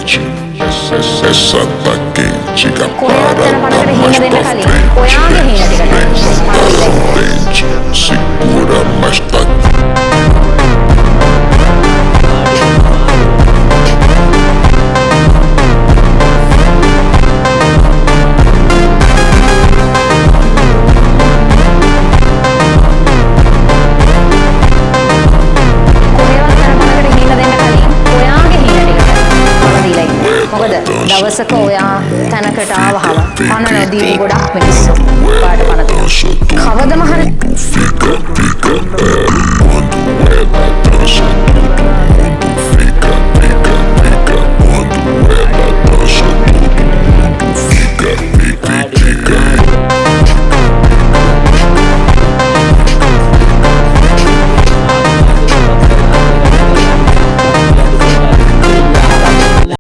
quente, essa tá quente, a කොහෙවත් යන parada පණකට mais හින්න pra දෙන්න කලින් ඔයාගේ හිණ ටිකට frente, frente, segura mais tá. දවසක ඔයා තැනකට ආවහම පණ නොදී ගොඩක් මිනිස්සු පාට පණ දෙනවා. කවදම හරි Fica, fica, quando ela dança.